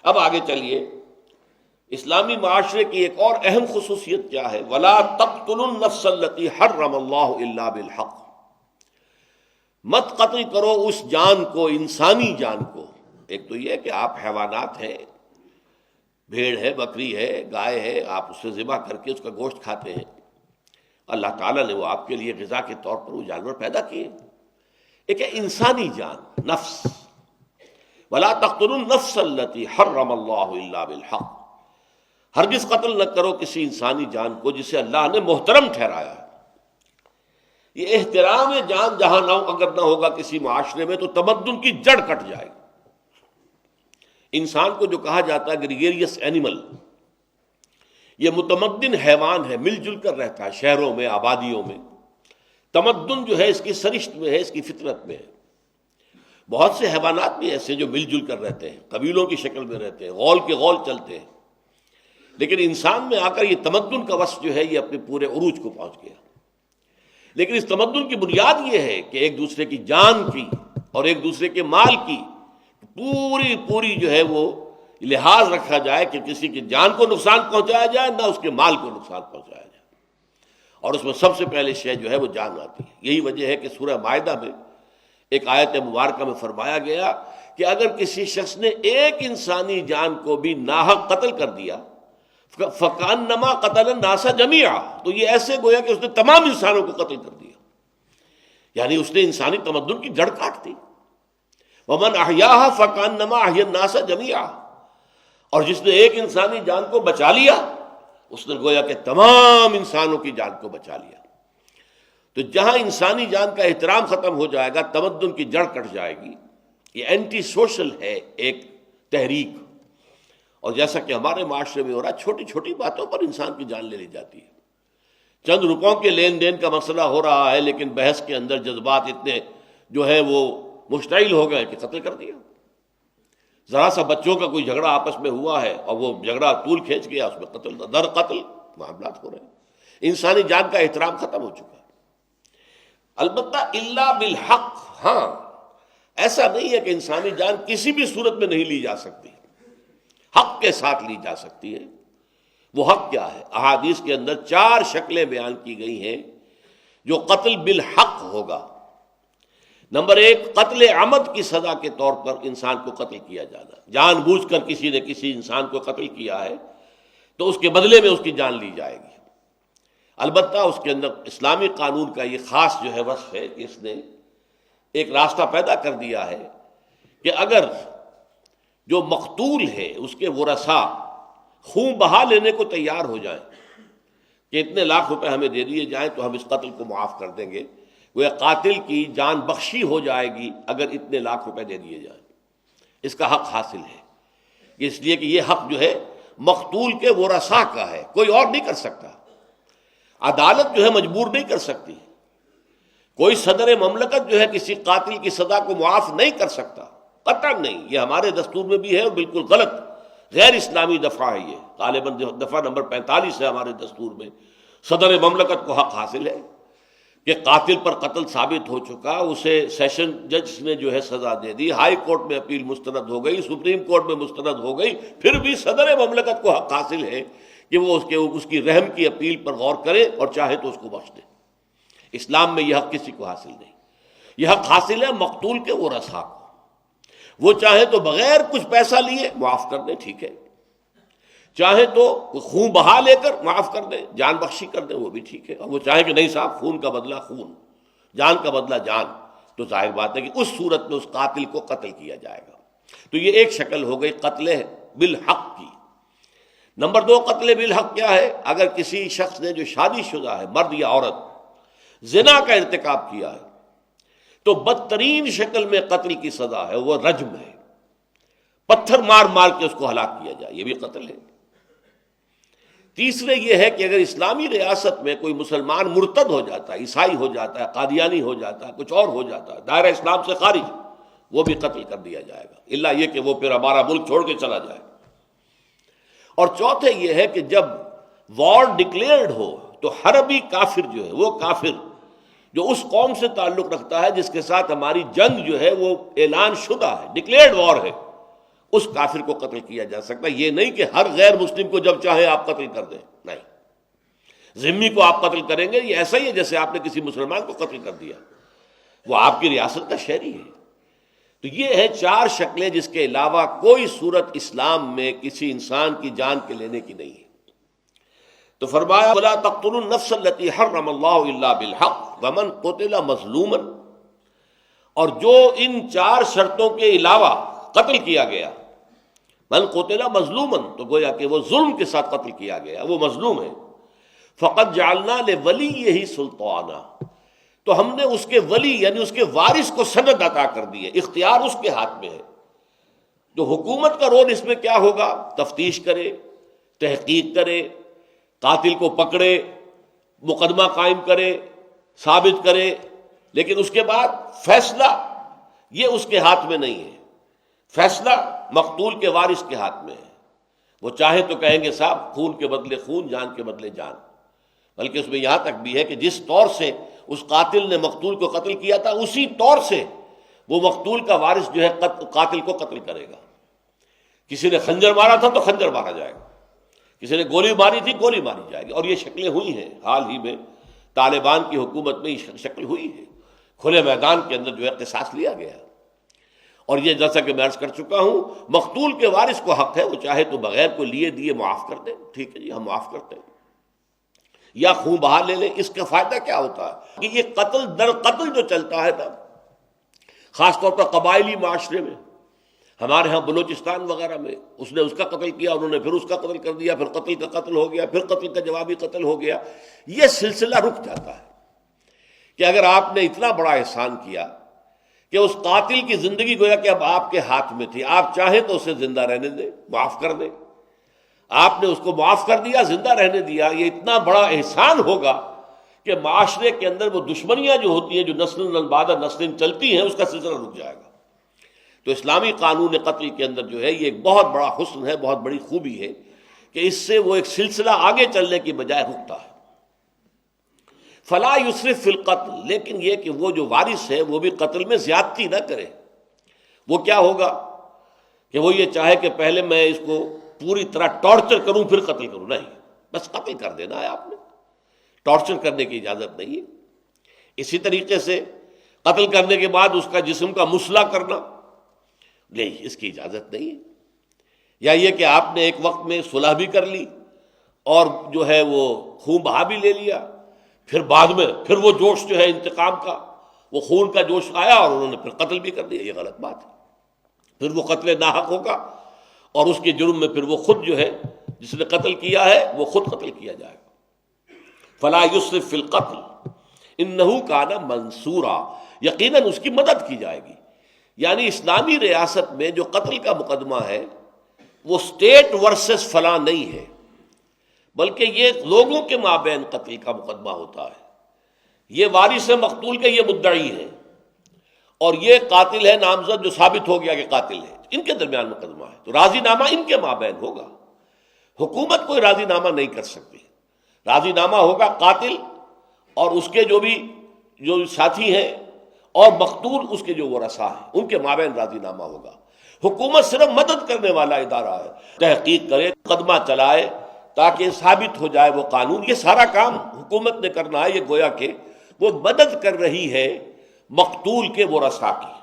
اب آگے چلیے، اسلامی معاشرے کی ایک اور اہم خصوصیت کیا ہے؟ وَلَا تَقْتُلُوا النَّفْسَ الَّتِي حَرَّمَ اللَّهُ إِلَّا بِالْحَقِّ، مت قتل کرو اس جان کو، انسانی جان کو۔ ایک تو یہ کہ آپ حیوانات ہیں، بھیڑ ہے، بکری ہے، گائے ہے، آپ اسے ذبح کر کے اس کا گوشت کھاتے ہیں۔ اللہ تعالیٰ نے وہ آپ کے لیے غذا کے طور پر وہ جانور پیدا کیے۔ ایک ہے انسانی جان، نفس، وَلَا تَقْتُلُوا النَّفْسَ الَّتِي حَرَّمَ اللَّهُ إِلَّا بِالْحَقِّ، ہرگز قتل نہ کرو کسی انسانی جان کو جسے اللہ نے محترم ٹھہرایا ہے۔ یہ احترام جان جہاں اگر نہ ہوگا کسی معاشرے میں تو تمدن کی جڑ کٹ جائے گی۔ انسان کو جو کہا جاتا ہے گریگیریس اینیمل، یہ متمدن حیوان ہے، مل جل کر رہتا ہے شہروں میں، آبادیوں میں۔ تمدن جو ہے اس کی سرشت میں ہے، اس کی فطرت میں ہے۔ بہت سے حیوانات بھی ایسے جو مل جل کر رہتے ہیں، قبیلوں کی شکل میں رہتے ہیں، غول کے غول چلتے ہیں، لیکن انسان میں آ کر یہ تمدن کا وصف جو ہے یہ اپنے پورے عروج کو پہنچ گیا۔ لیکن اس تمدن کی بنیاد یہ ہے کہ ایک دوسرے کی جان کی اور ایک دوسرے کے مال کی پوری جو ہے وہ لحاظ رکھا جائے کہ کسی کی جان کو نقصان پہنچایا جائے نہ اس کے مال کو نقصان پہنچایا جائے، اور اس میں سب سے پہلے شے جو ہے وہ جان آتی ہے۔ یہی وجہ ہے کہ سورہ مائدہ میں ایک آیت مبارکہ میں فرمایا گیا کہ اگر کسی شخص نے ایک انسانی جان کو بھی ناحق قتل کر دیا فَكَأَنَّمَا قَتَلَ النَّاسَ جَمِيعًا، تو یہ ایسے گویا کہ اس نے تمام انسانوں کو قتل کر دیا، یعنی اس نے انسانی تمدن کی جڑ کاٹ دی۔ وَمَنْ أَحْيَاهَا فَكَأَنَّمَا أَحْيَا النَّاسَ جَمِيعًا، اور جس نے ایک انسانی جان کو بچا لیا اس نے گویا کہ تمام انسانوں کی جان کو بچا لیا۔ تو جہاں انسانی جان کا احترام ختم ہو جائے گا، تمدن کی جڑ کٹ جائے گی۔ یہ اینٹی سوشل ہے ایک تحریک، اور جیسا کہ ہمارے معاشرے میں ہو رہا ہے، چھوٹی چھوٹی باتوں پر انسان کی جان لے لی جاتی ہے۔ چند روپوں کے لین دین کا مسئلہ ہو رہا ہے، لیکن بحث کے اندر جذبات اتنے جو ہے وہ مشتعل ہو گئے کہ قتل کر دیا۔ ذرا سا بچوں کا کوئی جھگڑا آپس میں ہوا ہے اور وہ جھگڑا طول کھینچ گیا، اس میں قتل در قتل معاملات ہو رہے ہیں۔ انسانی جان کا احترام ختم ہو چکا ہے۔ البتہ الا بالحق، ہاں ایسا نہیں ہے کہ انسانی جان کسی بھی صورت میں نہیں لی جا سکتی، حق کے ساتھ لی جا سکتی ہے۔ وہ حق کیا ہے؟ احادیث کے اندر 4 شکلیں بیان کی گئی ہیں جو قتل بالحق ہوگا۔ نمبر 1، قتل عمد کی سزا کے طور پر انسان کو قتل کیا جانا، جان بوجھ کر کسی نے کسی انسان کو قتل کیا ہے تو اس کے بدلے میں اس کی جان لی جائے گی۔ البتہ اس کے اندر اسلامی قانون کا یہ خاص جو ہے وصف ہے کہ اس نے ایک راستہ پیدا کر دیا ہے کہ اگر جو مقتول ہے اس کے ورثاء خون بہا لینے کو تیار ہو جائیں کہ اتنے لاکھ روپے ہمیں دے دیے جائیں تو ہم اس قتل کو معاف کر دیں گے، وہ قاتل کی جان بخشی ہو جائے گی اگر اتنے لاکھ روپے دے دیے جائیں، اس کا حق حاصل ہے۔ اس لیے کہ یہ حق جو ہے مقتول کے ورثاء کا ہے، کوئی اور نہیں کر سکتا۔ عدالت جو ہے مجبور نہیں کر سکتی، کوئی صدر مملکت جو ہے کسی قاتل کی سزا کو معاف نہیں کر سکتا، قطعاً نہیں۔ یہ ہمارے دستور میں بھی ہے اور بالکل غلط، غیر اسلامی دفعہ ہے یہ، غالباً دفعہ نمبر 45 ہے ہمارے دستور میں۔ صدر مملکت کو حق حاصل ہے کہ قاتل پر قتل ثابت ہو چکا، اسے سیشن جج نے جو ہے سزا دے دی، ہائی کورٹ میں اپیل مسترد ہو گئی، سپریم کورٹ میں مسترد ہو گئی، پھر بھی صدر مملکت کو حق حاصل ہے کہ وہ اس کی رحم کی اپیل پر غور کرے اور چاہے تو اس کو بخش دے۔ اسلام میں یہ حق کسی کو حاصل نہیں۔ یہ حق حاصل ہے مقتول کے ورثاء کو، وہ چاہے تو بغیر کچھ پیسہ لیے معاف کر دیں، ٹھیک ہے، چاہے تو خون بہا لے کر معاف کر دیں، جان بخشی کر دیں، وہ بھی ٹھیک ہے، اور وہ چاہے کہ نہیں صاحب خون کا بدلہ خون، جان کا بدلہ جان، تو ظاہر بات ہے کہ اس صورت میں اس قاتل کو قتل کیا جائے گا۔ تو یہ ایک شکل ہو گئی قتل بالحق کی۔ نمبر 2، قتل بالحق کیا ہے؟ اگر کسی شخص نے جو شادی شدہ ہے، مرد یا عورت، زنا کا ارتکاب کیا ہے تو بدترین شکل میں قتل کی سزا ہے، وہ رجم ہے، پتھر مار مار کے اس کو ہلاک کیا جائے، یہ بھی قتل ہے۔ تیسرے یہ ہے کہ اگر اسلامی ریاست میں کوئی مسلمان مرتد ہو جاتا ہے، عیسائی ہو جاتا ہے، قادیانی ہو جاتا ہے، کچھ اور ہو جاتا ہے، دائرہ اسلام سے خارج، وہ بھی قتل کر دیا جائے گا، الا یہ کہ وہ پھر ہمارا ملک چھوڑ کے چلا جائے۔ اور چوتھے یہ ہے کہ جب وار ڈکلیئرڈ ہو تو حربی کافر جو ہے، وہ کافر جو اس قوم سے تعلق رکھتا ہے جس کے ساتھ ہماری جنگ جو ہے وہ اعلان شدہ ہے، ڈکلیئرڈ وار ہے، اس کافر کو قتل کیا جا سکتا ہے۔ یہ نہیں کہ ہر غیر مسلم کو جب چاہے آپ قتل کر دیں، نہیں، ذمہ کو آپ قتل کریں گے یہ ایسا ہی ہے جیسے آپ نے کسی مسلمان کو قتل کر دیا، وہ آپ کی ریاست کا شہری ہے۔ تو یہ ہے 4 شکلیں جس کے علاوہ کوئی صورت اسلام میں کسی انسان کی جان کے لینے کی نہیں ہے۔ تو فرمایا وَلَا تَقْتُلُوا النَّفْسَ الَّتِي حَرَّمَ اللَّهُ إِلَّا بِالْحَقِّ وَمَنْ قُتِلَ مَظْلُومًا، اور جو ان 4 شرطوں کے علاوہ قتل کیا گیا، من قتل مظلومًا، تو گویا کہ وہ ظلم کے ساتھ قتل کیا گیا، وہ مظلوم ہے، فقد جعلنا لولیہ سلطانا، تو ہم نے اس کے ولی یعنی اس کے وارث کو سند عطا کر دی ہے، اختیار اس کے ہاتھ میں ہے۔ جو حکومت کا رول اس میں کیا ہوگا؟ تفتیش کرے، تحقیق کرے، قاتل کو پکڑے، مقدمہ قائم کرے، ثابت کرے، لیکن اس کے بعد فیصلہ یہ اس کے ہاتھ میں نہیں ہے، فیصلہ مقتول کے وارث کے ہاتھ میں ہے۔ وہ چاہے تو کہیں گے صاحب خون کے بدلے خون، جان کے بدلے جان، بلکہ اس میں یہاں تک بھی ہے کہ جس طور سے اس قاتل نے مقتول کو قتل کیا تھا اسی طور سے وہ مقتول کا وارث جو ہے قاتل کو قتل کرے گا۔ کسی نے خنجر مارا تھا تو خنجر مارا جائے گا، کسی نے گولی ماری تھی گولی ماری جائے گی، اور یہ شکلیں ہوئی ہیں حال ہی میں طالبان کی حکومت میں یہ شکل ہوئی ہے، کھلے میدان کے اندر جو ہے قصاص لیا گیا۔ اور یہ جیسا کہ میں عرض کر چکا ہوں، مقتول کے وارث کو حق ہے وہ چاہے تو بغیر کو لیے دیے معاف کر دیں، ٹھیک ہے جی ہم معاف کرتے ہیں، یا خون بہا لے لیں۔ اس کا فائدہ کیا ہوتا ہے کہ یہ قتل در قتل جو چلتا ہے نا، خاص طور پر قبائلی معاشرے میں، ہمارے ہاں بلوچستان وغیرہ میں، اس نے اس کا قتل کیا، انہوں نے پھر اس کا قتل کر دیا، پھر قتل کا قتل ہو گیا، پھر قتل کا جوابی قتل ہو گیا، یہ سلسلہ رک جاتا ہے کہ اگر آپ نے اتنا بڑا احسان کیا کہ اس قاتل کی زندگی گویا کہ اب آپ کے ہاتھ میں تھی، آپ چاہیں تو اسے زندہ رہنے دیں، معاف کر دیں، آپ نے اس کو معاف کر دیا، زندہ رہنے دیا، یہ اتنا بڑا احسان ہوگا کہ معاشرے کے اندر وہ دشمنیاں جو ہوتی ہیں جو نسل بعد نسل چلتی ہیں اس کا سلسلہ رک جائے گا۔ تو اسلامی قانون قتل کے اندر جو ہے یہ ایک بہت بڑا حسن ہے، بہت بڑی خوبی ہے کہ اس سے وہ ایک سلسلہ آگے چلنے کی بجائے رکتا ہے۔ فلا یسرف فی القتل، لیکن یہ کہ وہ جو وارث ہے وہ بھی قتل میں زیادتی نہ کرے۔ وہ کیا ہوگا کہ وہ یہ چاہے کہ پہلے میں اس کو پوری طرح ٹارچر کروں پھر قتل کروں، نہیں، بس قتل کر دینا ہے آپ نے، ٹارچر کرنے کی اجازت نہیں ہے۔ اسی طریقے سے قتل کرنے کے بعد اس کا جسم کا مسئلہ کرنا، نہیں، اس کی اجازت نہیں ہے۔ یا یہ کہ آپ نے ایک وقت میں صلح بھی کر لی اور جو ہے وہ خون بہا بھی لے لیا، پھر بعد میں پھر وہ جوش جو ہے انتقام کا، وہ خون کا جوش آیا اور انہوں نے پھر قتل بھی کر دیا، یہ غلط بات ہے۔ پھر وہ قتل ناحق ہوگا اور اس کے جرم میں پھر وہ خود جو ہے جس نے قتل کیا ہے وہ خود قتل کیا جائے گا۔ فلا یسرف فی القتل انہ کان منصورا، یقیناً اس کی مدد کی جائے گی۔ یعنی اسلامی ریاست میں جو قتل کا مقدمہ ہے وہ اسٹیٹ ورسز فلاں نہیں ہے، بلکہ یہ لوگوں کے مابین قتل کا مقدمہ ہوتا ہے۔ یہ وارث مقتول کے یہ مدعی ہیں اور یہ قاتل ہے نامزد جو ثابت ہو گیا کہ قاتل ہے، ان کے درمیان مقدمہ ہے، تو راضی نامہ ان کے مابین ہوگا۔ حکومت کوئی راضی نامہ نہیں کر سکتی، راضی نامہ ہوگا قاتل اور اس کے جو ساتھی ہیں اور مقتول اس کے جو ورثاء ہیں ان کے مابین راضی نامہ ہوگا۔ حکومت صرف مدد کرنے والا ادارہ ہے، تحقیق کرے، مقدمہ چلائے تاکہ ثابت ہو جائے وہ قانون، یہ سارا کام حکومت نے کرنا ہے۔ یہ گویا کہ وہ مدد کر رہی ہے مقتول کے ورثاء کی۔